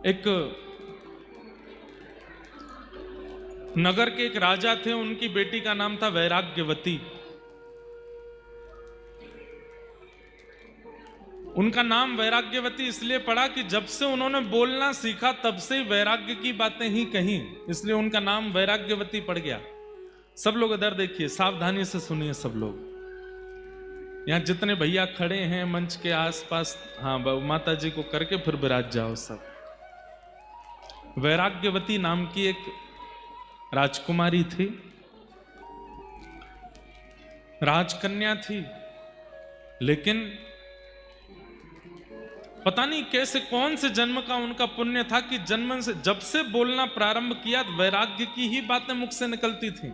एक नगर के एक राजा थे, उनकी बेटी का नाम था वैराग्यवती। उनका नाम वैराग्यवती इसलिए पड़ा कि जब से उन्होंने बोलना सीखा तब से वैराग्य की बातें ही कहीं, इसलिए उनका नाम वैराग्यवती पड़ गया। सब लोग इधर देखिए, सावधानी से सुनिए सब लोग। यहाँ जितने भैया खड़े हैं मंच के आसपास, हाँ माता जी को करके फिर विराज जाओ सब। वैराग्यवती नाम की एक राजकुमारी थी, राजकन्या थी, लेकिन पता नहीं कैसे कौन से जन्म का उनका पुण्य था कि जन्म से जब से बोलना प्रारंभ किया वैराग्य की ही बातें मुख से निकलती थी।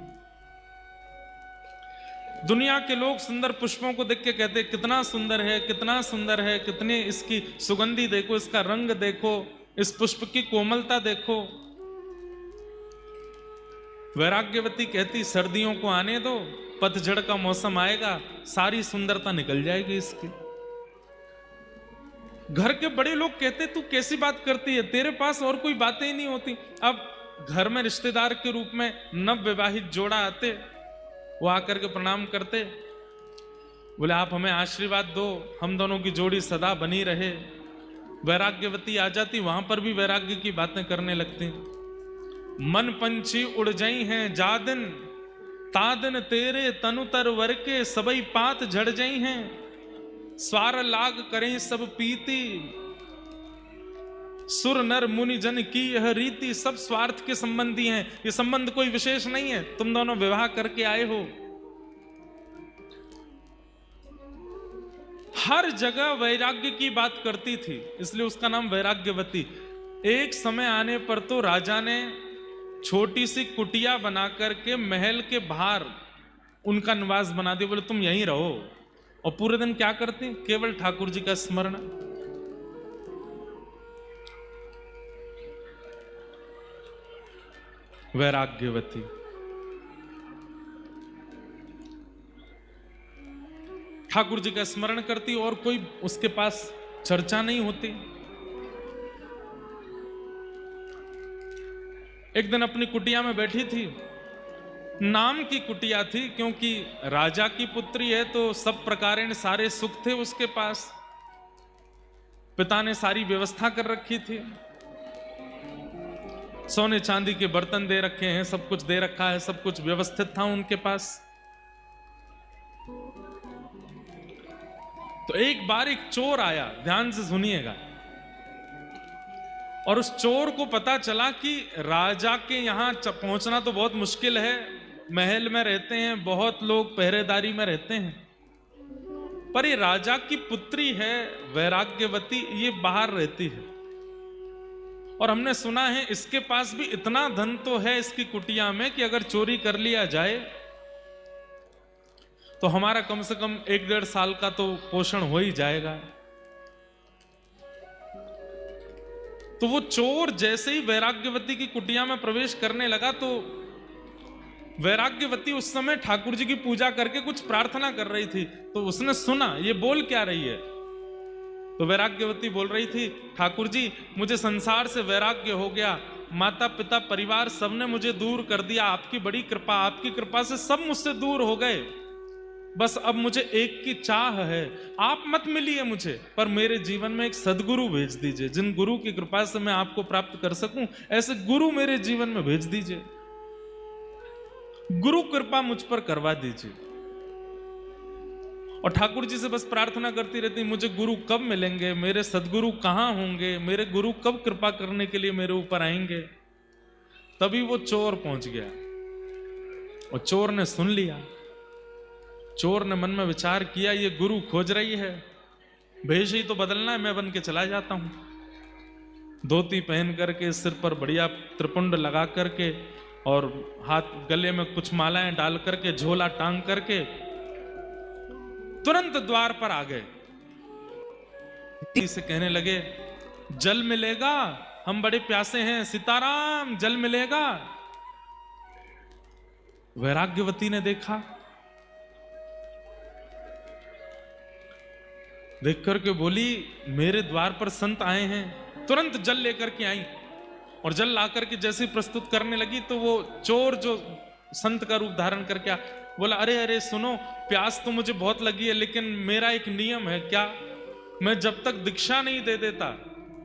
दुनिया के लोग सुंदर पुष्पों को देख के कहते कितना सुंदर है, कितना सुंदर है, कितनी इसकी सुगंधी देखो, इसका रंग देखो, इस पुष्प की कोमलता देखो। वैराग्यवती कहती सर्दियों को आने दो, पतझड़ का मौसम आएगा, सारी सुंदरता निकल जाएगी इसकी। घर के बड़े लोग कहते तू कैसी बात करती है, तेरे पास और कोई बातें ही नहीं होती। अब घर में रिश्तेदार के रूप में नव विवाहित जोड़ा आते, वो आकर के प्रणाम करते, बोले आप हमें आशीर्वाद दो, हम दोनों की जोड़ी सदा बनी रहे। वैराग्यवती आ जाती, वहां पर भी वैराग्य की बातें करने लगती। मन पंछी उड़ जाई हैं जादिन, तादिन तेरे तनु तर वर के, सबई पात झड़ जाई हैं, स्वार लाग करें सब पीती, सुर नर मुनि जन की यह रीति। सब स्वार्थ के संबंधी हैं, ये संबंध कोई विशेष नहीं है, तुम दोनों विवाह करके आए हो। हर जगह वैराग्य की बात करती थी, इसलिए उसका नाम वैराग्यवती। एक समय आने पर तो राजा ने छोटी सी कुटिया बना करके महल के बाहर उनका निवास बना दिया, बोले तुम यहीं रहो। और पूरे दिन क्या करती, केवल ठाकुर जी का स्मरण। वैराग्यवती ठाकुर जी का स्मरण करती और कोई उसके पास चर्चा नहीं होती। एक दिन अपनी कुटिया में बैठी थी, नाम की कुटिया थी क्योंकि राजा की पुत्री है तो सब प्रकार सारे सुख थे उसके पास, पिता ने सारी व्यवस्था कर रखी थी, सोने चांदी के बर्तन दे रखे हैं, सब कुछ दे रखा है, सब कुछ व्यवस्थित था उनके पास। तो एक बार एक चोर आया, ध्यान से सुनिएगा, और उस चोर को पता चला कि राजा के यहां पहुंचना तो बहुत मुश्किल है, महल में रहते हैं, बहुत लोग पहरेदारी में रहते हैं, पर ये राजा की पुत्री है वैराग्यवती, ये बाहर रहती है। और हमने सुना है इसके पास भी इतना धन तो है इसकी कुटिया में कि अगर चोरी कर लिया जाए तो हमारा कम से कम 1-1.5 साल का तो पोषण हो ही जाएगा। तो वो चोर जैसे ही वैराग्यवती की कुटिया में प्रवेश करने लगा तो वैराग्यवती उस समय ठाकुर जी की पूजा करके कुछ प्रार्थना कर रही थी, तो उसने सुना ये बोल क्या रही है। तो वैराग्यवती बोल रही थी, ठाकुर जी मुझे संसार से वैराग्य हो गया, माता पिता परिवार सबने मुझे दूर कर दिया, आपकी बड़ी कृपा, आपकी कृपा से सब मुझसे दूर हो गए, बस अब मुझे एक की चाह है, आप मत मिलिए मुझे, पर मेरे जीवन में एक सदगुरु भेज दीजिए, जिन गुरु की कृपा से मैं आपको प्राप्त कर सकूं, ऐसे गुरु मेरे जीवन में भेज दीजिए, गुरु कृपा मुझ पर करवा दीजिए। और ठाकुर जी से बस प्रार्थना करती रहती, मुझे गुरु कब मिलेंगे, मेरे सदगुरु कहां होंगे, मेरे गुरु कब कृपा करने के लिए मेरे ऊपर आएंगे। तभी वो चोर पहुंच गया और चोर ने सुन लिया। चोर ने मन में विचार किया, ये गुरु खोज रही है, भेष ही तो बदलना है, मैं बन के चला जाता हूं। धोती पहन करके, सिर पर बढ़िया त्रिपुंड लगा करके और हाथ गले में कुछ मालाएं डाल करके, झोला टांग करके तुरंत द्वार पर आ गए। से कहने लगे, जल मिलेगा, हम बड़े प्यासे हैं, सीताराम जल मिलेगा। वैराग्यवती ने देखा, देख करके बोली, मेरे द्वार पर संत आए हैं, तुरंत जल लेकर के आई और जल ला करके जैसे ही प्रस्तुत करने लगी तो वो चोर जो संत का रूप धारण करके बोला, अरे अरे सुनो, प्यास तो मुझे बहुत लगी है, लेकिन मेरा एक नियम है। क्या? मैं जब तक दीक्षा नहीं दे देता,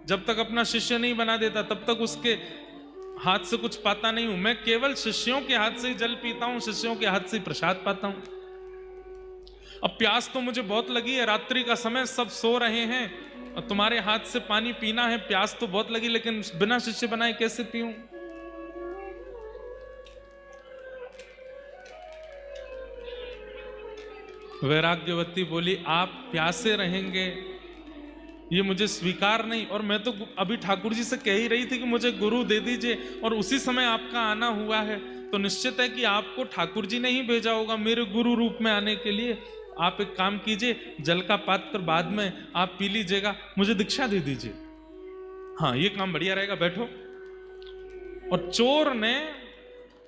जब तक अपना शिष्य नहीं बना देता, तब तक उसके हाथ से कुछ पाता नहीं हूं। मैं केवल शिष्यों के हाथ से ही जल पीता हूं, शिष्यों के हाथ से ही प्रसाद पाता हूं। अब प्यास तो मुझे बहुत लगी है, रात्रि का समय, सब सो रहे हैं और तुम्हारे हाथ से पानी पीना है। प्यास तो बहुत लगी, लेकिन बिना शिष्य बनाए कैसे पीऊं? वैराग्यवती बोली, आप प्यासे रहेंगे ये मुझे स्वीकार नहीं, और मैं तो अभी ठाकुर जी से कह ही रही थी कि मुझे गुरु दे दीजिए, और उसी समय आपका आना हुआ है, तो निश्चित है कि आपको ठाकुर जी ने ही भेजा होगा मेरे गुरु रूप में आने के लिए। आप एक काम कीजिए, जल का पात्र बाद में आप पी लीजिएगा, मुझे दीक्षा दे दीजिए। हाँ, ये काम बढ़िया रहेगा, बैठो। और चोर ने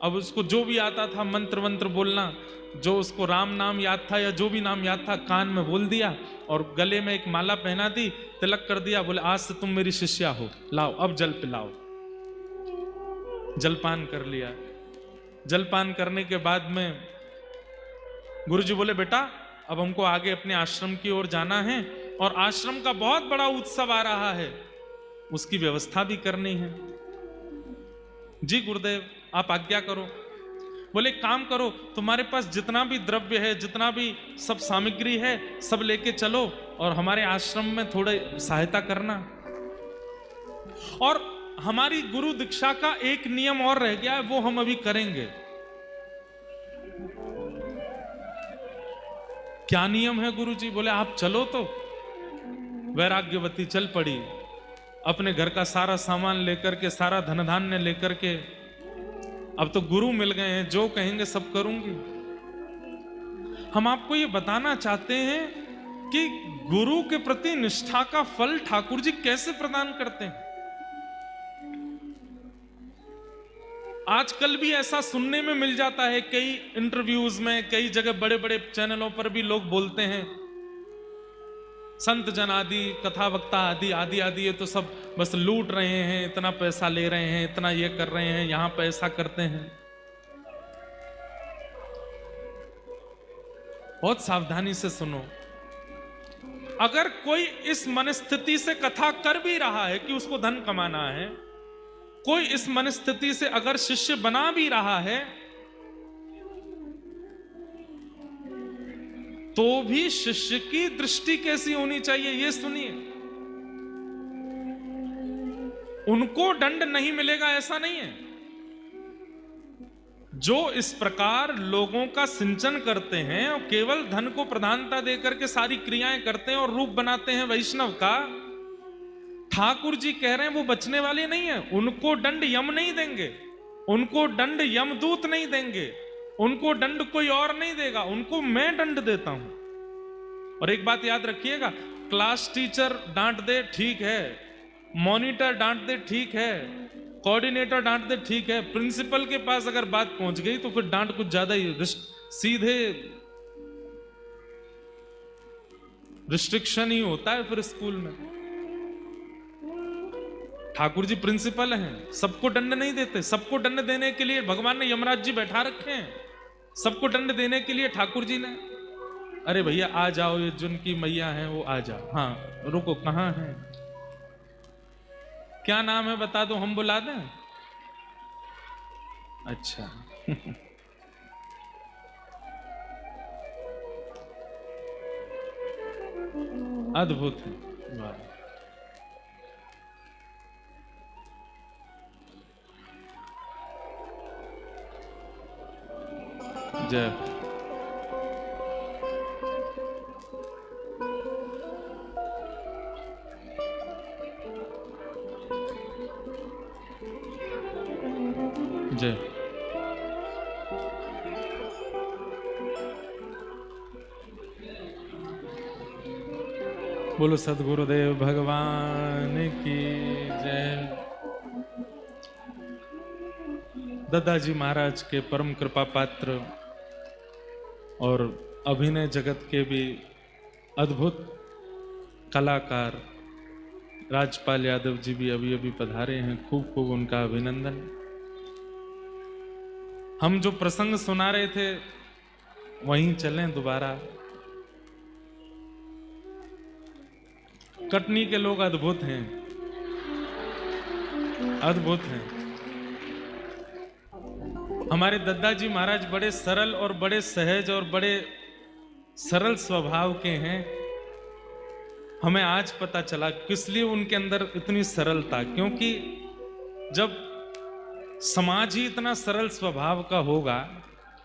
अब उसको जो भी आता था मंत्र वंत्र बोलना, जो उसको राम नाम याद था या जो भी नाम याद था, कान में बोल दिया और गले में एक माला पहना दी, तिलक कर दिया, बोले आज से तुम मेरी शिष्या हो, लाओ अब जल पिलाओ। जलपान कर लिया। जलपान करने के बाद में गुरुजी बोले, बेटा अब हमको आगे अपने आश्रम की ओर जाना है और आश्रम का बहुत बड़ा उत्सव आ रहा है, उसकी व्यवस्था भी करनी है। जी गुरुदेव, आप आज्ञा करो। बोले काम करो, तुम्हारे पास जितना भी द्रव्य है, जितना भी सब सामग्री है, सब लेके चलो और हमारे आश्रम में थोड़े सहायता करना। और हमारी गुरु दीक्षा का एक नियम और रह गया है, वो हम अभी करेंगे। क्या नियम है गुरुजी? बोले आप चलो। तो वैराग्यवती चल पड़ी, अपने घर का सारा सामान लेकर के, सारा धन धान्य लेकर के। अब तो गुरु मिल गए हैं, जो कहेंगे सब करूंगी। हम आपको ये बताना चाहते हैं कि गुरु के प्रति निष्ठा का फल ठाकुर जी कैसे प्रदान करते हैं। आजकल भी ऐसा सुनने में मिल जाता है, कई इंटरव्यूज में, कई जगह बड़े बड़े चैनलों पर भी लोग बोलते हैं, संत जन आदि, कथा वक्ता आदि आदि आदि ये तो सब बस लूट रहे हैं, इतना पैसा ले रहे हैं, इतना ये कर रहे हैं, यहां पैसा करते हैं। बहुत सावधानी से सुनो। अगर कोई इस मनस्थिति से कथा कर भी रहा है कि उसको धन कमाना है, कोई इस मनस्थिति से अगर शिष्य बना भी रहा है, तो भी शिष्य की दृष्टि कैसी होनी चाहिए ये सुनिए। उनको दंड नहीं मिलेगा ऐसा नहीं है। जो इस प्रकार लोगों का सिंचन करते हैं और केवल धन को प्रधानता देकर के सारी क्रियाएं करते हैं और रूप बनाते हैं वैष्णव का, ठाकुर जी कह रहे हैं वो बचने वाले नहीं है। उनको दंड यम नहीं देंगे, उनको दंड यमदूत नहीं देंगे, उनको दंड कोई और नहीं देगा, उनको मैं दंड देता हूं। और एक बात याद रखिएगा, क्लास टीचर डांट दे ठीक है, मॉनिटर डांट दे ठीक है, कोऑर्डिनेटर डांट दे ठीक है, प्रिंसिपल के पास अगर बात पहुंच गई तो फिर डांट कुछ ज्यादा ही सीधे रिस्ट्रिक्शन ही होता है फिर स्कूल में। ठाकुर जी प्रिंसिपल हैं, सबको दंड नहीं देते। सबको दंड देने के लिए भगवान ने यमराज जी बैठा रखे हैं, सबको दंड देने के लिए ठाकुर जी ने, अरे भैया आ जाओ, ये जिनकी मैया है वो आ जाओ। हाँ रुको, कहां है, क्या नाम है बता दो, हम बुला दें। अच्छा अद्भुत है, वाह। जय जय। बोलो सद्गुरुदेव भगवान की जय। दादाजी महाराज के परम कृपा पात्र और अभिनय जगत के भी अद्भुत कलाकार राजपाल यादव जी भी अभी अभी पधारे हैं, खूब खूब उनका अभिनंदन। हम जो प्रसंग सुना रहे थे वहीं चलें दोबारा। कटनी के लोग अद्भुत हैं, अद्भुत हैं। हमारे दद्दाजी महाराज बड़े सरल और बड़े सहज और बड़े सरल स्वभाव के हैं। हमें आज पता चला किस लिए उनके अंदर इतनी सरलता, क्योंकि जब समाज ही इतना सरल स्वभाव का होगा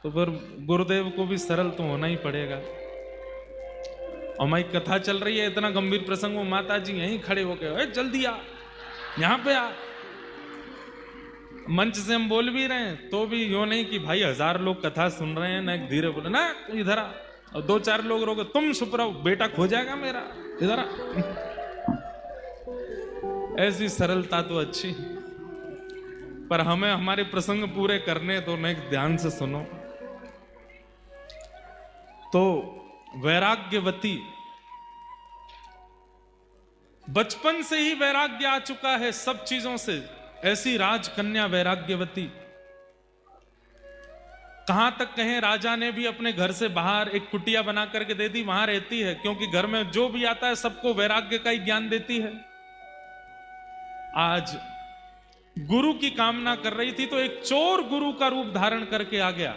तो फिर गुरुदेव को भी सरल तो होना ही पड़ेगा। और हमारी कथा चल रही है, इतना गंभीर प्रसंग, वो माता जी यहीं खड़े हो गए, जल्दी आ, यहां पे आ। मंच से हम बोल भी रहे हैं तो भी यो नहीं कि भाई 1000 लोग कथा सुन रहे हैं ना, एक धीरे बोले ना इधर आ, और 2-4 लोग रोके, तुम चुप रहो, बेटा खो जाएगा मेरा, इधर आ। ऐसी सरलता तो अच्छी, पर हमें हमारे प्रसंग पूरे करने तो नहीं, ध्यान से सुनो। तो वैराग्यवती, बचपन से ही वैराग्य आ चुका है सब चीजों से, ऐसी राजकन्या वैराग्यवती। कहां तक कहें, राजा ने भी अपने घर से बाहर एक कुटिया बना करके दे दी, वहां रहती है, क्योंकि घर में जो भी आता है सबको वैराग्य का ही ज्ञान देती है। आज गुरु की कामना कर रही थी तो एक चोर गुरु का रूप धारण करके आ गया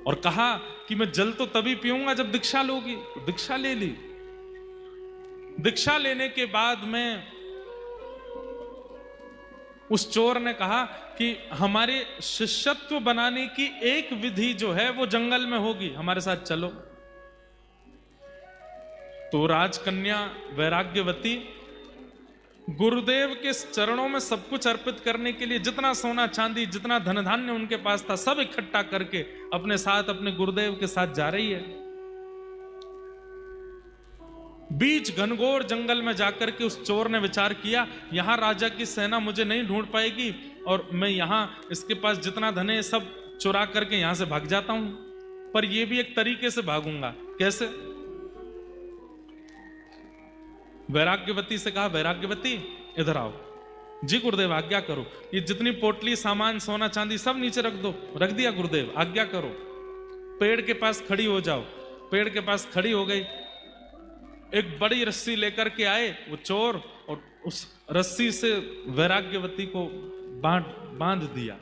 और कहा कि मैं जल तो तभी पीऊंगा जब दीक्षा लोगी। दीक्षा ले ली। दीक्षा लेने के बाद में उस चोर ने कहा कि हमारे शिष्यत्व बनाने की एक विधि जो है वो जंगल में होगी, हमारे साथ चलो। तो राजकन्या वैराग्यवती गुरुदेव के चरणों में सब कुछ अर्पित करने के लिए जितना सोना चांदी, जितना धन धान्य उनके पास था, सब इकट्ठा करके अपने साथ अपने गुरुदेव के साथ जा रही है। बीच घनघोर जंगल में जाकर के उस चोर ने विचार किया, यहां राजा की सेना मुझे नहीं ढूंढ पाएगी और मैं यहां इसके पास जितना धन है सब चुरा करके यहां से भाग जाता हूं, पर यह भी एक तरीके से भागूंगा। कैसे? वैराग्यवती से कहा, वैराग्यवती इधर आओ। जी गुरुदेव आज्ञा करो। ये जितनी पोटली सामान सोना चांदी सब नीचे रख दो। रख दिया गुरुदेव, आज्ञा करो। पेड़ के पास खड़ी हो जाओ। पेड़ के पास खड़ी हो गई। एक बड़ी रस्सी लेकर के आए वो चोर और उस रस्सी से वैराग्यवती को बांध दिया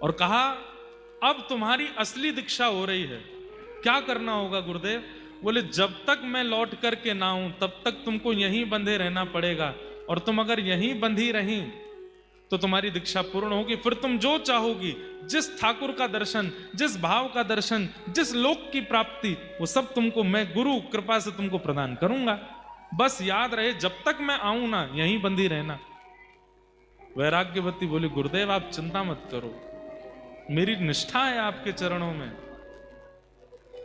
और कहा, अब तुम्हारी असली दीक्षा हो रही है। क्या करना होगा गुरुदेव? बोले, जब तक मैं लौट करके ना आऊं तब तक तुमको यहीं बंधे रहना पड़ेगा, और तुम अगर यहीं बंधी रही तो तुम्हारी दीक्षा पूर्ण होगी। फिर तुम जो चाहोगी, जिस ठाकुर का दर्शन, जिस भाव का दर्शन, जिस लोक की प्राप्ति, वो सब तुमको मैं गुरु कृपा से तुमको प्रदान करूंगा। बस याद रहे, जब तक मैं आऊं ना यहीं बंधी रहना। वैराग्यवती बोली, गुरुदेव आप चिंता मत करो, मेरी निष्ठा है आपके चरणों में।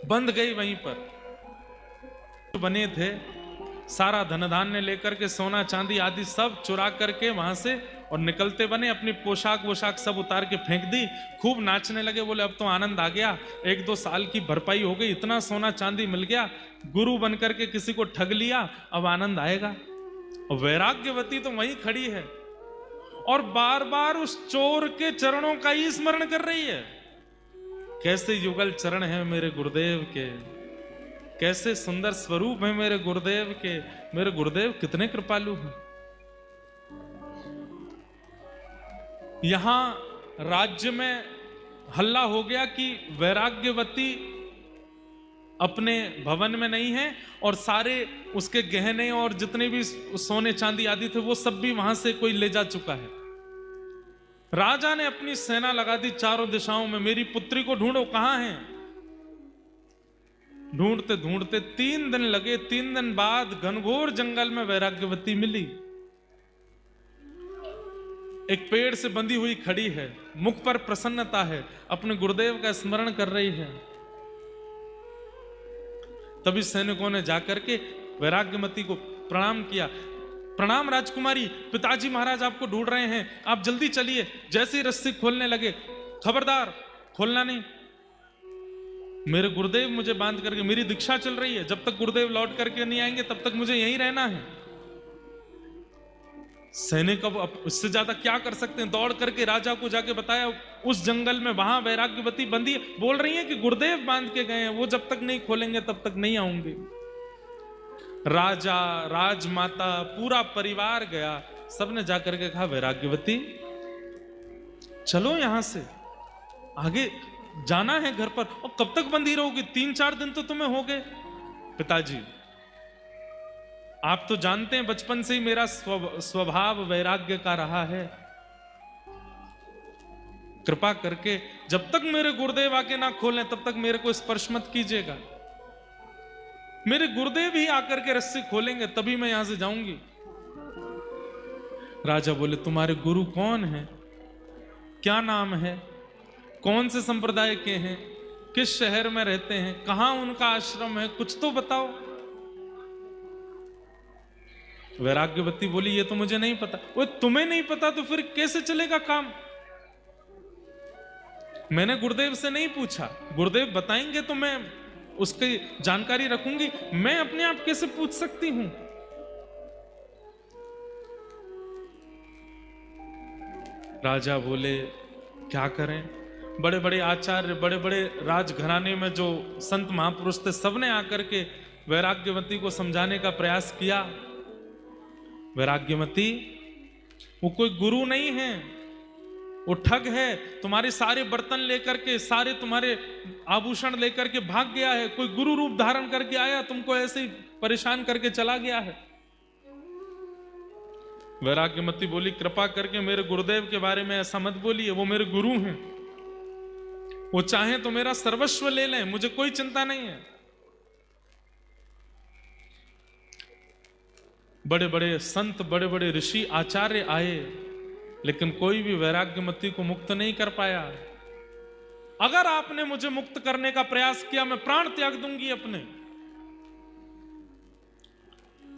बंध गई वहीं पर। बने थे सारा धन धान्य लेकर के, सोना चांदी आदि सब चुरा करके वहां से, और निकलते बने। अपनी पोशाक वोशाक सब उतार के फेंक दी। खूब नाचने लगे। बोले अब तो आनंद आ गया, 1-2 साल की भरपाई हो गई, इतना सोना चांदी मिल गया, गुरु बन करके किसी को ठग लिया, अब आनंद आएगा। और वैराग्यवती तो वहीं खड़ी है और बार बार उस चोर के चरणों का ही स्मरण कर रही है। कैसे युगल चरण है मेरे गुरुदेव के, कैसे सुंदर स्वरूप है मेरे गुरुदेव के। मेरे गुरुदेव कितने कृपालु हैं। यहां राज्य में हल्ला हो गया कि वैराग्यवती अपने भवन में नहीं है और सारे उसके गहने और जितने भी सोने चांदी आदि थे वो सब भी वहां से कोई ले जा चुका है। राजा ने अपनी सेना लगा दी चारों दिशाओं में, मेरी पुत्री को ढूंढो, कहां है। ढूंढते ढूंढते 3 दिन लगे। 3 दिन बाद घनघोर जंगल में वैराग्यवती मिली। एक पेड़ से बंधी हुई खड़ी है, मुख पर प्रसन्नता है, अपने गुरुदेव का स्मरण कर रही है। तभी सैनिकों ने जाकर के वैराग्यवती को प्रणाम किया। प्रणाम राजकुमारी, पिताजी महाराज आपको ढूंढ रहे हैं, आप जल्दी चलिए। जैसे ही रस्सी खोलने लगे, खबरदार खोलना नहीं। मेरे गुरुदेव मुझे बांध करके, मेरी दीक्षा चल रही है, जब तक गुरुदेव लौट करके नहीं आएंगे तब तक मुझे यहीं रहना है। सैनिक अब इससे ज्यादा क्या कर सकते हैं? दौड़ करके राजा को जाके बताया, उस जंगल में वहां वैराग्यवती बंदी है। बोल रही है कि गुरुदेव बांध के गए हैं, वो जब तक नहीं खोलेंगे तब तक नहीं आऊंगी। राजा, राजमाता, पूरा परिवार गया। सबने जाकर के कहा, वैराग्यवती चलो यहां से आगे जाना है घर पर। और कब तक बंदी रहोगी? 3-4 दिन तो तुम्हें हो गए। पिताजी, आप तो जानते हैं बचपन से ही मेरा स्वभाव वैराग्य का रहा है। कृपा करके जब तक मेरे गुरुदेव आके ना खोलें तब तक मेरे को स्पर्श मत कीजिएगा। मेरे गुरुदेव ही आकर के रस्सी खोलेंगे तभी मैं यहां से जाऊंगी। राजा बोले, तुम्हारे गुरु कौन है? क्या नाम है? कौन से संप्रदाय के हैं? किस शहर में रहते हैं? कहां उनका आश्रम है? कुछ तो बताओ। वैराग्यवती बोली, ये तो मुझे नहीं पता। वो तुम्हें नहीं पता तो फिर कैसे चलेगा काम? मैंने गुरुदेव से नहीं पूछा, गुरुदेव बताएंगे तो मैं उसकी जानकारी रखूंगी। मैं अपने आप कैसे पूछ सकती हूं? राजा बोले, क्या करें? बड़े बड़े आचार्य, बड़े बड़े राजघराने में जो संत महापुरुष थे, सबने आकर के वैराग्यवती को समझाने का प्रयास किया। वैराग्यवती, वो कोई गुरु नहीं है, वो ठग है। तुम्हारे सारे बर्तन लेकर के, सारे तुम्हारे आभूषण लेकर के भाग गया है। कोई गुरु रूप धारण करके आया, तुमको ऐसे ही परेशान करके चला गया है। वैराग्यवती बोली, कृपा करके मेरे गुरुदेव के बारे में ऐसा मत बोलिए, वो मेरे गुरु हैं। वो चाहे तो मेरा सर्वस्व ले लें, मुझे कोई चिंता नहीं है। बड़े बड़े संत, बड़े बड़े ऋषि, आचार्य आए, लेकिन कोई भी वैराग्यवती को मुक्त नहीं कर पाया। अगर आपने मुझे मुक्त करने का प्रयास किया, मैं प्राण त्याग दूंगी अपने।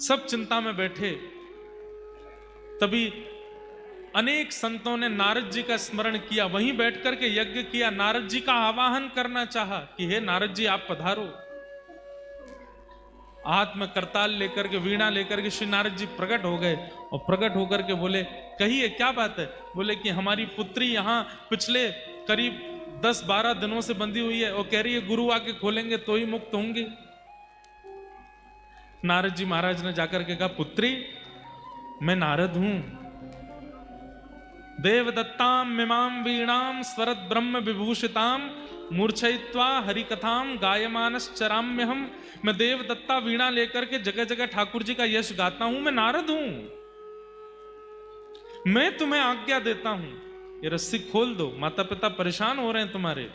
सब चिंता में बैठे। तभी अनेक संतों ने नारद जी का स्मरण किया, वहीं बैठ करके यज्ञ किया। नारद जी का आवाहन करना चाहा कि हे नारद जी, आप पधारो। हाथ में करताल लेकर के, वीणा लेकर के श्री नारद जी प्रकट हो गए और प्रकट होकर के बोले, कहिए क्या बात है? बोले कि हमारी पुत्री यहाँ पिछले करीब 10-12 दिनों से बंधी हुई है और कह रही है गुरु आके खोलेंगे तो ही मुक्त होंगी। नारद जी महाराज ने जाकर के कहा, पुत्री, मैं नारद हूं। देवदत्ताम मिमाम वीणाम स्वरत ब्रह्म विभूषिताम मूर्छयित्वा हरिकथाम गायमानश्चराम्य हम। मैं देवदत्ता वीणा लेकर के जगह जगह ठाकुर जी का यश गाता हूं। मैं नारद हूं। मैं तुम्हें आज्ञा देता हूं, ये रस्सी खोल दो। माता पिता परेशान हो रहे हैं तुम्हारे।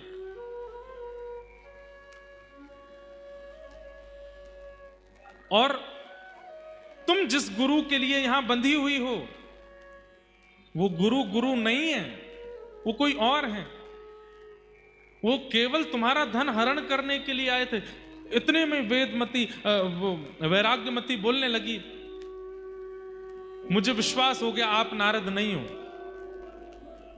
और तुम जिस गुरु के लिए यहां बंधी हुई हो, वो गुरु गुरु नहीं है, वो कोई और है। वो केवल तुम्हारा धन हरण करने के लिए आए थे। इतने में वेदमती, वैराग्यमती बोलने लगी, मुझे विश्वास हो गया आप नारद नहीं हो।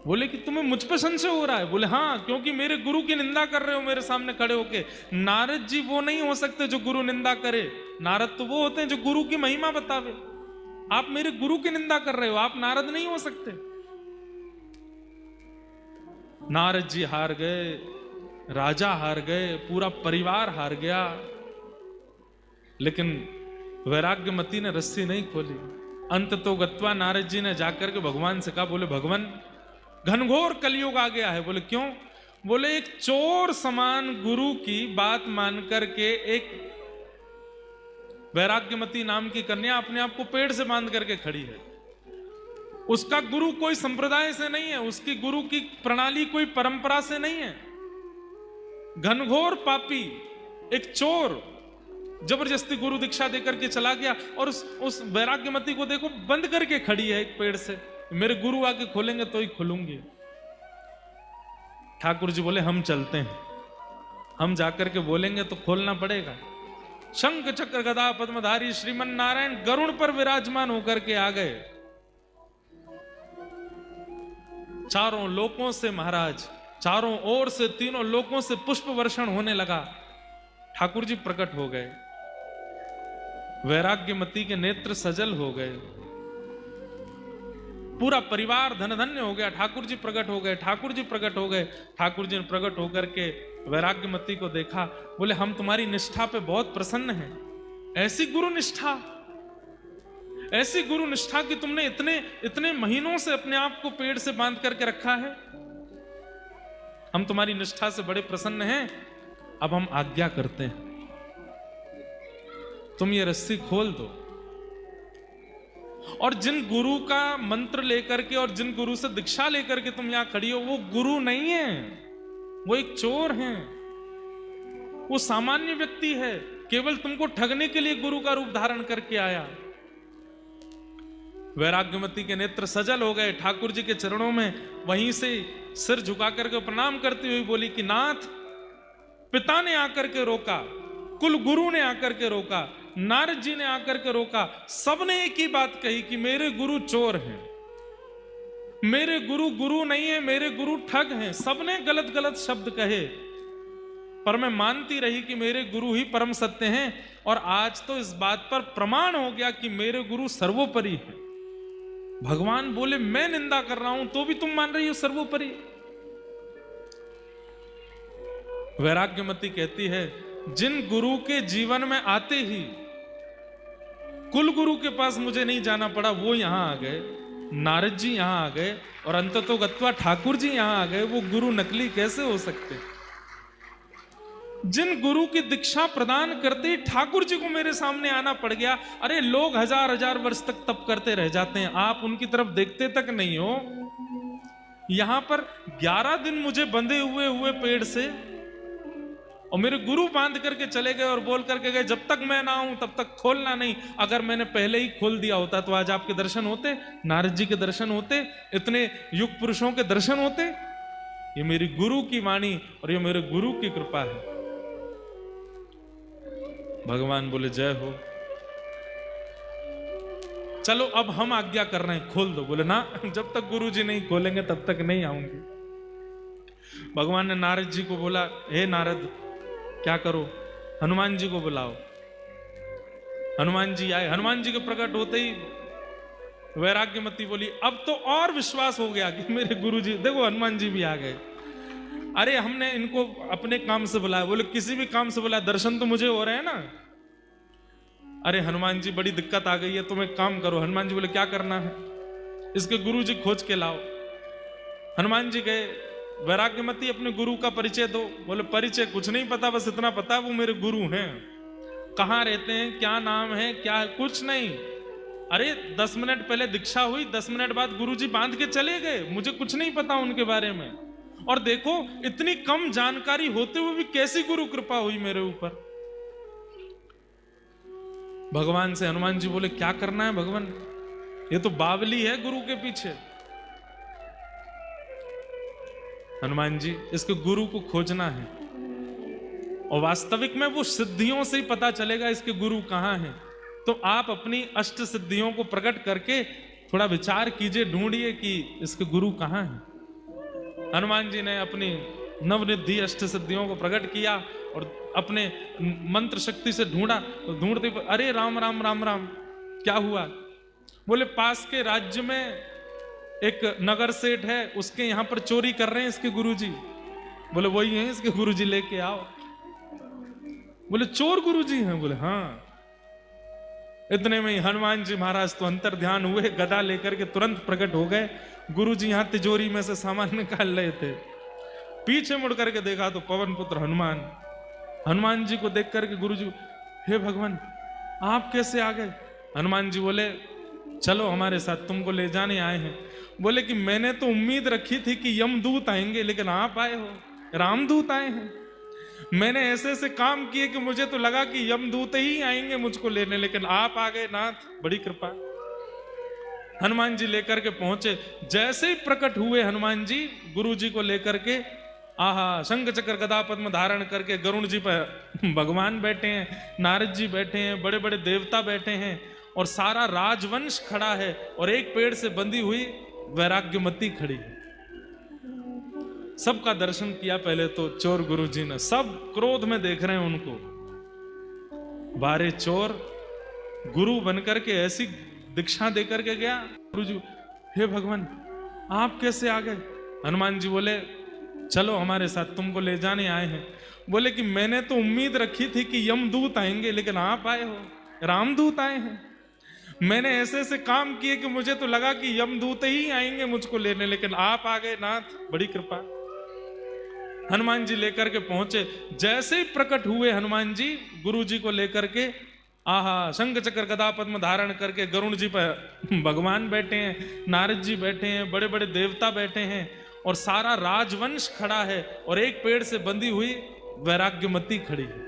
बोले कि तुम्हें मुझ पर संशय हो रहा है? बोले हाँ, क्योंकि मेरे गुरु की निंदा कर रहे हो मेरे सामने खड़े होके। नारद जी वो नहीं हो सकते जो गुरु निंदा करे। नारद तो वो होते हैं जो गुरु की महिमा बतावे। आप मेरे गुरु की निंदा कर रहे हो, आप नारद नहीं हो सकते। नारद जी हार गए, राजा हार गए, पूरा परिवार हार गया। लेकिन वैराग्यमती ने रस्सी नहीं खोली। अंत तो गत्वा नारद जी ने जाकर के भगवान से कहा, बोले भगवान, घनघोर कलयुग आ गया है। बोले क्यों? बोले एक चोर समान गुरु की बात मान करके एक वैराग्यमती नाम की कन्या अपने आप को पेड़ से बांध करके खड़ी है। उसका गुरु कोई संप्रदाय से नहीं है, उसकी गुरु की प्रणाली कोई परंपरा से नहीं है। घनघोर पापी, एक चोर जबरदस्ती गुरु दीक्षा देकर के चला गया। और उस वैराग्यमती को देखो, बंद करके खड़ी है एक पेड़ से। मेरे गुरु आके खोलेंगे तो ही खुलूंगी। ठाकुर जी बोले, हम चलते हैं, हम जाकर के बोलेंगे तो खोलना पड़ेगा। शंख चक्र गदा पद्मधारी श्रीमन नारायण गरुड़ पर विराजमान होकर के आ गए। चारों लोकों से महाराज, चारों ओर से तीनों लोकों से पुष्प वर्षण होने लगा। ठाकुर जी प्रकट हो गए, वैराग्यमती के नेत्र सजल हो गए, पूरा परिवार धन धन्य हो गया। ठाकुर जी प्रकट हो गए, ठाकुर जी प्रकट हो गए। ठाकुर जी ने प्रकट होकर के वैराग्यमती को देखा, बोले हम तुम्हारी निष्ठा पे बहुत प्रसन्न हैं। ऐसी गुरु निष्ठा, ऐसी गुरु निष्ठा कि तुमने इतने इतने महीनों से अपने आप को पेड़ से बांध करके रखा है। हम तुम्हारी निष्ठा से बड़े प्रसन्न हैं। अब हम आज्ञा करते हैं, तुम ये रस्सी खोल दो। और जिन गुरु का मंत्र लेकर के और जिन गुरु से दीक्षा लेकर के तुम यहां खड़ी हो, वो गुरु नहीं है, वो एक चोर है, वो सामान्य व्यक्ति है, केवल तुमको ठगने के लिए गुरु का रूप धारण करके आया। वैराग्यमती के नेत्र सजल हो गए, ठाकुर जी के चरणों में वहीं से सिर झुका करके प्रणाम करती हुई बोली कि नाथ, पिता ने आकर के रोका, कुल गुरु ने आकर के रोका, नारद जी ने आकर के रोका, सबने एक ही बात कही कि मेरे गुरु चोर हैं, मेरे गुरु गुरु नहीं है, मेरे गुरु ठग हैं। सबने गलत गलत शब्द कहे, पर मैं मानती रही कि मेरे गुरु ही परम सत्य हैं। और आज तो इस बात पर प्रमाण हो गया कि मेरे गुरु सर्वोपरि है। भगवान बोले मैं निंदा कर रहा हूं तो भी तुम मान रही हो सर्वोपरि। वैराग्यमती कहती है, जिन गुरु के जीवन में आते ही कुल गुरु के पास मुझे नहीं जाना पड़ा, वो यहां आ गए, नारद जी यहां आ गए, और अंततोगत्वा ठाकुर जी यहां आ गए, वो गुरु नकली कैसे हो सकते? जिन गुरु की दीक्षा प्रदान करते ही ठाकुर जी को मेरे सामने आना पड़ गया। अरे लोग हजार हजार वर्ष तक तप करते रह जाते हैं, आप उनकी तरफ देखते तक नहीं हो। यहां पर 11 दिन मुझे बंधे हुए पेड़ से, और मेरे गुरु बांध करके चले गए और बोल करके गए जब तक मैं ना आऊं तब तक खोलना नहीं। अगर मैंने पहले ही खोल दिया होता तो आज आपके दर्शन होते, नारद जी के दर्शन होते, इतने युग पुरुषों के दर्शन होते। ये मेरी गुरु की वाणी और ये मेरे गुरु की कृपा है। भगवान बोले जय हो, चलो अब हम आज्ञा कर रहे हैं, खोल दो। बोले ना, जब तक गुरु जी नहीं खोलेंगे तब तक नहीं आऊंगी। भगवान ने नारद जी को बोला, हे नारद क्या करो, हनुमान जी को बुलाओ। हनुमान जी आए। हनुमान जी के प्रकट होते ही वैराग्यमती बोली, अब तो और विश्वास हो गया कि मेरे गुरु जी, देखो हनुमान जी भी आ गए। अरे हमने इनको अपने काम से बुलाया। बोले किसी भी काम से बुलाया, दर्शन तो मुझे हो रहे हैं ना। अरे हनुमान जी बड़ी दिक्कत आ गई है, तुम एक काम करो। हनुमान जी बोले क्या करना है? इसके गुरु जी खोज के लाओ। हनुमान जी गए, वैराग्यमती अपने गुरु का परिचय दो। बोले परिचय कुछ नहीं पता, बस इतना पता वो मेरे गुरु हैं। कहाँ रहते हैं, क्या नाम है, क्या है, कुछ नहीं। अरे 10 मिनट पहले दीक्षा हुई, 10 मिनट बाद गुरुजी बांध के चले गए, मुझे कुछ नहीं पता उनके बारे में। और देखो इतनी कम जानकारी होते हुए भी कैसी गुरु कृपा हुई मेरे ऊपर। भगवान से हनुमान जी बोले क्या करना है भगवान, ये तो बावली है गुरु के पीछे। हनुमान जी इसके गुरु को खोजना है, और वास्तविक में वो सिद्धियों से ही पता चलेगा इसके गुरु कहां हैं। तो आप अपनी अष्ट सिद्धियों को प्रकट करके थोड़ा विचार कीजिए, ढूंढिए कि इसके गुरु कहां हैं। हनुमान जी ने अपनी नवनिधि अष्ट सिद्धियों को प्रकट किया और अपने मंत्र शक्ति से ढूंढा। तो ढूंढते अरे राम राम राम राम, क्या हुआ? बोले पास के राज्य में एक नगर सेठ है, उसके यहां पर चोरी कर रहे हैं इसके गुरुजी। बोले वही हैं इसके गुरुजी, लेके आओ। बोले चोर गुरुजी हैं? बोले हाँ। इतने में ही हनुमान जी महाराज तो अंतर ध्यान हुए, गदा लेकर के तुरंत प्रकट हो गए। गुरुजी यहां तिजोरी में से सामान निकाल रहे थे, पीछे मुड़ करके देखा तो पवन पुत्र हनुमान। हनुमान जी को देख करके गुरुजी, हे भगवान आप कैसे आ गए? हनुमान जी बोले चलो हमारे साथ, तुमको ले जाने आए हैं। बोले कि मैंने तो उम्मीद रखी थी कि यमदूत आएंगे, लेकिन आप आए हो, रामदूत आए हैं। मैंने ऐसे ऐसे काम किए कि मुझे तो लगा कि यमदूत ही आएंगे मुझको लेने, लेकिन आप आ गए नाथ, बड़ी कृपा। हनुमान जी लेकर के पहुंचे। जैसे ही प्रकट हुए हनुमान जी गुरु जी को लेकर के, आहा शंख चक्र गदा पद्म धारण करके गरुण जी पर भगवान बैठे हैं, नारद जी बैठे हैं, बड़े बड़े देवता बैठे हैं, और सारा राजवंश खड़ा है, और एक पेड़ से बंधी हुई वैराग्यमती खड़ी है। सबका दर्शन किया पहले तो चोर गुरुजी ने, सब क्रोध में देख रहे हैं उनको। बारे चोर गुरु बनकर के ऐसी दीक्षा देकर के गया। गुरुजी, हे भगवान आप कैसे आ गए? हनुमान जी बोले चलो हमारे साथ, तुमको ले जाने आए हैं। बोले कि मैंने तो उम्मीद रखी थी कि यमदूत आएंगे, लेकिन आप आए हो, रामदूत आए हैं। मैंने ऐसे ऐसे काम किए कि मुझे तो लगा कि यमदूत ही आएंगे मुझको लेने, लेकिन आप आ गए नाथ, बड़ी कृपा। हनुमान जी लेकर के पहुंचे। जैसे ही प्रकट हुए हनुमान जी गुरु जी को लेकर के, आहा, शंख चक्र गदा पद्म धारण करके गरुण जी पर भगवान बैठे हैं, नारद जी बैठे हैं, बड़े बड़े देवता बैठे हैं और सारा राजवंश खड़ा है और एक पेड़ से बंधी हुई वैराग्यमती खड़ी है।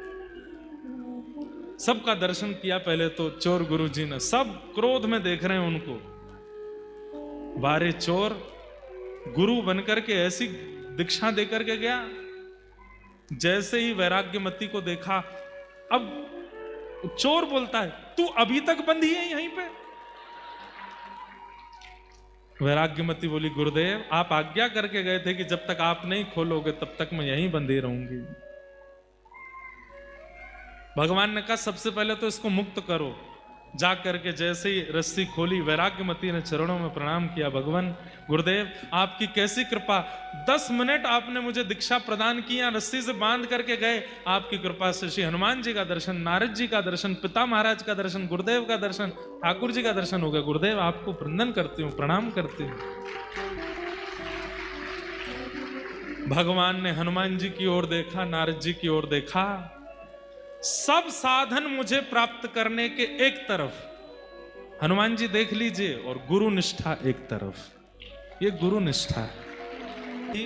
सबका दर्शन किया पहले तो चोर गुरुजी ने, सब क्रोध में देख रहे हैं उनको। बारे चोर गुरु बनकर के ऐसी दीक्षा देकर के गया। जैसे ही वैराग्यमती को देखा, अब चोर बोलता है तू अभी तक बंधी है यहीं पे? वैराग्यमती बोली गुरुदेव आप आज्ञा करके गए थे कि जब तक आप नहीं खोलोगे तब तक मैं यहीं बंधी रहूंगी। भगवान ने कहा सबसे पहले तो इसको मुक्त करो। जा करके जैसे ही रस्सी खोली, वैराग्यमती ने चरणों में प्रणाम किया। भगवान गुरुदेव आपकी कैसी कृपा, 10 मिनट आपने मुझे दीक्षा प्रदान किया, रस्सी से बांध करके गए। आपकी कृपा से श्री हनुमान जी का दर्शन, नारद जी का दर्शन, पिता महाराज का दर्शन, गुरुदेव का दर्शन, ठाकुर जी का दर्शन हो गया। गुरुदेव आपको वंदन करती हूँ, प्रणाम करती हूँ। भगवान ने हनुमान जी की ओर देखा, नारद जी की ओर देखा। सब साधन मुझे प्राप्त करने के एक तरफ हनुमान जी देख लीजिए, और गुरु निष्ठा एक तरफ। ये गुरु निष्ठा है।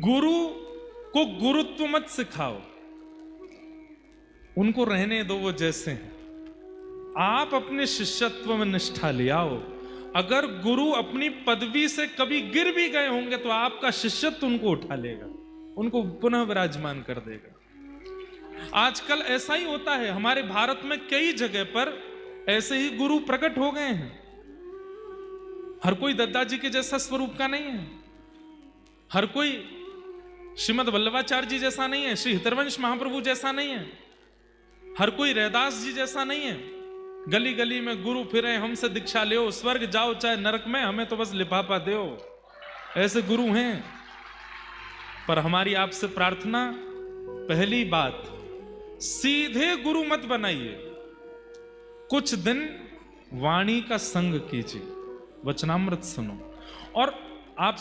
गुरु को गुरुत्व मत सिखाओ, उनको रहने दो वो जैसे हैं। आप अपने शिष्यत्व में निष्ठा ले आओ। अगर गुरु अपनी पदवी से कभी गिर भी गए होंगे तो आपका शिष्यत्व उनको उठा लेगा, उनको पुनः विराजमान कर देगा। आजकल ऐसा ही होता है। हमारे भारत में कई जगह पर ऐसे ही गुरु प्रकट हो गए हैं। हर कोई दत्ता जी के जैसा स्वरूप का नहीं है, हर कोई श्रीमद वल्लभाचार्य जी जैसा नहीं है, श्री हितरवंश महाप्रभु जैसा नहीं है, हर कोई रैदास जी जैसा नहीं है। गली गली में गुरु फिरे, हमसे दीक्षा ले, स्वर्ग जाओ चाहे नरक में, हमें तो बस लिफाफा दो, ऐसे गुरु हैं। पर हमारी आपसे प्रार्थना, पहली बात, सीधे गुरु मत बनाइए। कुछ दिन वाणी का संग कीजिए, वचनामृत सुनो। और आप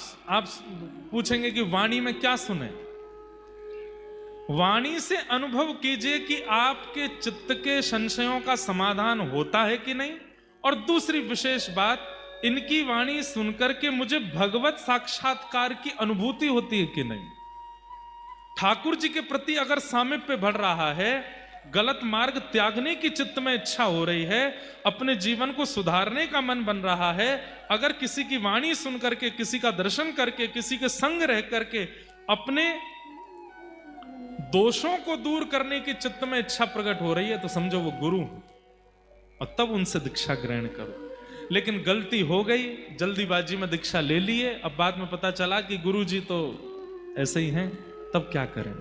पूछेंगे कि वाणी में क्या सुने? वाणी से अनुभव कीजिए कि आपके चित्त के संशयों का समाधान होता है कि नहीं। और दूसरी विशेष बात, इनकी वाणी सुनकर के मुझे भगवत साक्षात्कार की अनुभूति होती है कि नहीं। ठाकुर जी के प्रति अगर सामीप्य बढ़ रहा है, गलत मार्ग त्यागने की चित्त में इच्छा हो रही है, अपने जीवन को सुधारने का मन बन रहा है, अगर किसी की वाणी सुन करके, किसी का दर्शन करके, किसी के संग रह करके अपने दोषों को दूर करने की चित्त में इच्छा प्रकट हो रही है, तो समझो वो गुरु है और तब उनसे दीक्षा ग्रहण करो। लेकिन गलती हो गई, जल्दीबाजी में दीक्षा ले लिए, अब बाद में पता चला कि गुरु जी तो ऐसे ही हैं, तब क्या करें?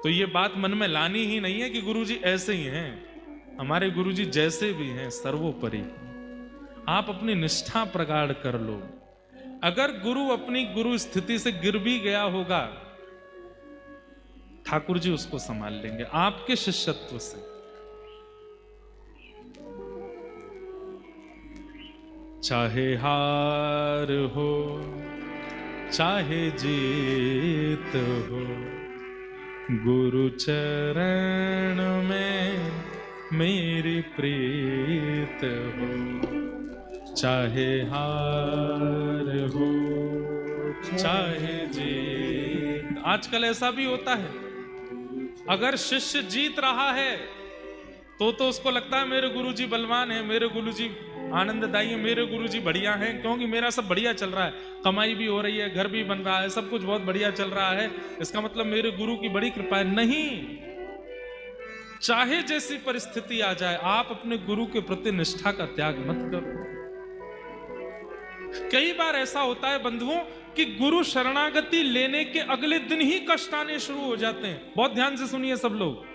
तो ये बात मन में लानी ही नहीं है कि गुरुजी ऐसे ही हैं। हमारे गुरुजी जैसे भी हैं सर्वोपरि। आप अपनी निष्ठा प्रगाढ़ कर लो। अगर गुरु अपनी गुरु स्थिति से गिर भी गया होगा, ठाकुर जी उसको संभाल लेंगे आपके शिष्यत्व से। चाहे हार हो चाहे जीत हो, गुरु चरण में मेरी प्रीत हो। चाहे हार हो चाहे जीत। आजकल ऐसा भी होता है, अगर शिष्य जीत रहा है तो उसको लगता है मेरे गुरुजी बलवान है, मेरे गुरुजी आनंददायी है, मेरे गुरुजी बढ़िया हैं, क्योंकि मेरा सब बढ़िया चल रहा है, कमाई भी हो रही है, घर भी बन रहा है, सब कुछ बहुत बढ़िया चल रहा है, इसका मतलब मेरे गुरु की बड़ी कृपा है। नहीं, चाहे जैसी परिस्थिति आ जाए, आप अपने गुरु के प्रति निष्ठा का त्याग मत करो। कई बार ऐसा होता है बंधुओं कि गुरु शरणागति लेने के अगले दिन ही कष्ट आने शुरू हो जाते हैं। बहुत ध्यान से सुनिए सब लोग।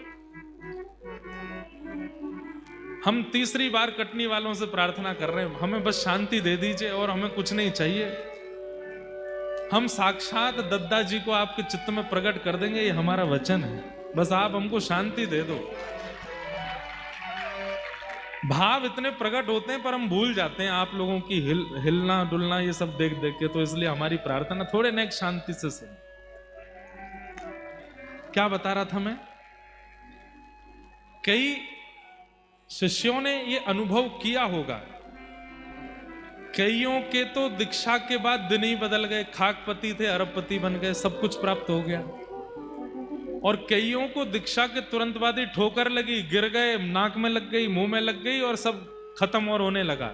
हम तीसरी बार कटनी वालों से प्रार्थना कर रहे हैं, हमें बस शांति दे दीजिए और हमें कुछ नहीं चाहिए। हम साक्षात दद्दा जी को आपके चित्त में प्रकट कर देंगे, ये हमारा वचन है। बस आप हमको शांति दे दो। भाव इतने प्रकट होते हैं पर हम भूल जाते हैं आप लोगों की हिलना डुलना ये सब देख देख के, तो इसलिए हमारी प्रार्थना थोड़े नेक शांति से सुन। क्या बता रहा था मैं? कई शिष्यों ने ये अनुभव किया होगा, कईयों के तो दीक्षा के बाद दिन ही बदल गए, खाकपति थे अरबपति बन गए, सब कुछ प्राप्त हो गया। और कईयों को दीक्षा के तुरंत बाद ही ठोकर लगी, गिर गए, नाक में लग गई, मुंह में लग गई और सब खत्म और होने लगा।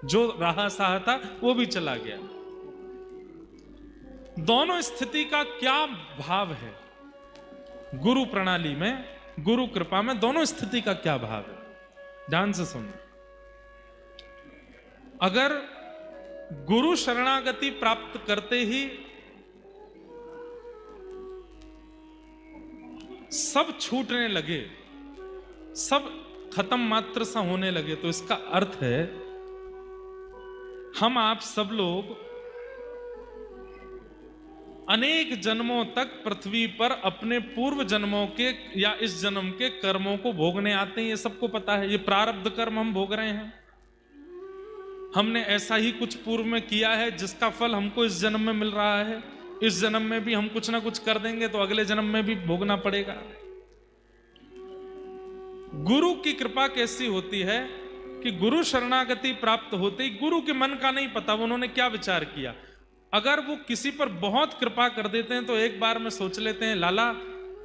जो रहा सहा था वो भी चला गया। दोनों स्थिति का क्या भाव है गुरु प्रणाली में, गुरु कृपा में? दोनों स्थिति का क्या भाव है? ध्यान से सुनो। अगर गुरु शरणागति प्राप्त करते ही सब छूटने लगे, सब खत्म मात्र सा होने लगे, तो इसका अर्थ है हम आप सब लोग अनेक जन्मों तक पृथ्वी पर अपने पूर्व जन्मों के या इस जन्म के कर्मों को भोगने आते हैं। ये सबको पता है, ये प्रारब्ध कर्म हम भोग रहे हैं। हमने ऐसा ही कुछ पूर्व में किया है जिसका फल हमको इस जन्म में मिल रहा है। इस जन्म में भी हम कुछ ना कुछ कर देंगे तो अगले जन्म में भी भोगना पड़ेगा। गुरु की कृपा कैसी होती है कि गुरु शरणागति प्राप्त होते ही, गुरु के मन का नहीं पता उन्होंने क्या विचार किया। अगर वो किसी पर बहुत कृपा कर देते हैं तो एक बार में सोच लेते हैं, लाला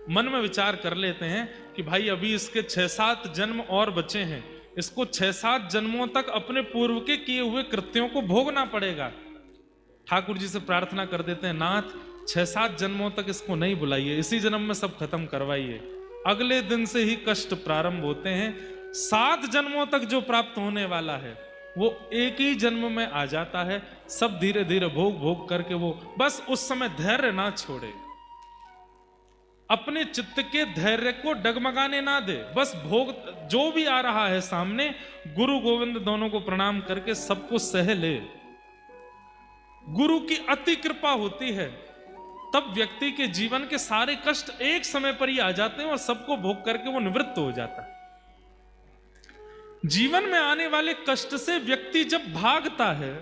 मन में विचार कर लेते हैं कि भाई अभी इसके 6-7 जन्म और बचे हैं, इसको 6-7 जन्मों तक अपने पूर्व के किए हुए कृत्यों को भोगना पड़ेगा। ठाकुर जी से प्रार्थना कर देते हैं, नाथ 6-7 जन्मों तक इसको नहीं बुलाइए, इसी जन्म में सब खत्म करवाइए। अगले दिन से ही कष्ट प्रारंभ होते हैं। 7 जन्मों तक जो प्राप्त होने वाला है वो एक ही जन्म में आ जाता है। सब धीरे धीरे भोग भोग करके वो बस उस समय धैर्य ना छोड़े, अपने चित्त के धैर्य को डगमगाने ना दे, बस भोग जो भी आ रहा है सामने, गुरु गोविंद दोनों को प्रणाम करके सबको सह ले। गुरु की अति कृपा होती है, तब व्यक्ति के जीवन के सारे कष्ट एक समय पर ही आ जाते हैं और सबको भोग करके वो निवृत्त हो जाता है। जीवन में आने वाले कष्ट से व्यक्ति जब भागता है,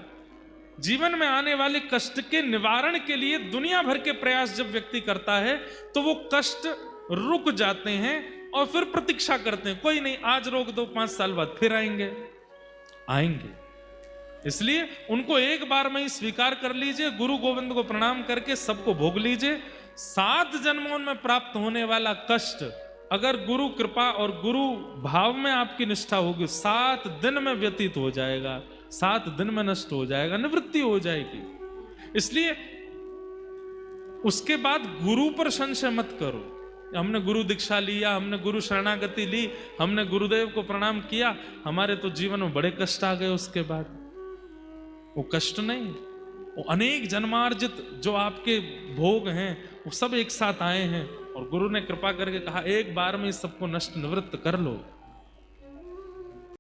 जीवन में आने वाले कष्ट के निवारण के लिए दुनिया भर के प्रयास जब व्यक्ति करता है तो वो कष्ट रुक जाते हैं और फिर प्रतीक्षा करते हैं, कोई नहीं आज रोक दो, 5 साल बाद फिर आएंगे। इसलिए उनको एक बार में ही स्वीकार कर लीजिए, गुरु गोविंद को प्रणाम करके सबको भोग लीजिए। 7 जन्मों में प्राप्त होने वाला कष्ट अगर गुरु कृपा और गुरु भाव में आपकी निष्ठा होगी, 7 दिन में व्यतीत हो जाएगा, 7 दिन में नष्ट हो जाएगा, निवृत्ति हो जाएगी। इसलिए उसके बाद गुरु पर संशय मत करो। हमने गुरु दीक्षा लिया, हमने गुरु शरणागति ली, हमने गुरुदेव को प्रणाम किया, हमारे तो जीवन में बड़े कष्ट आ गए। उसके बाद वो कष्ट नहीं, वो अनेक जन्मार्जित जो आपके भोग हैं वो सब एक साथ आए हैं और गुरु ने कृपा करके कहा एक बार में सबको नष्ट निवृत्त कर लो।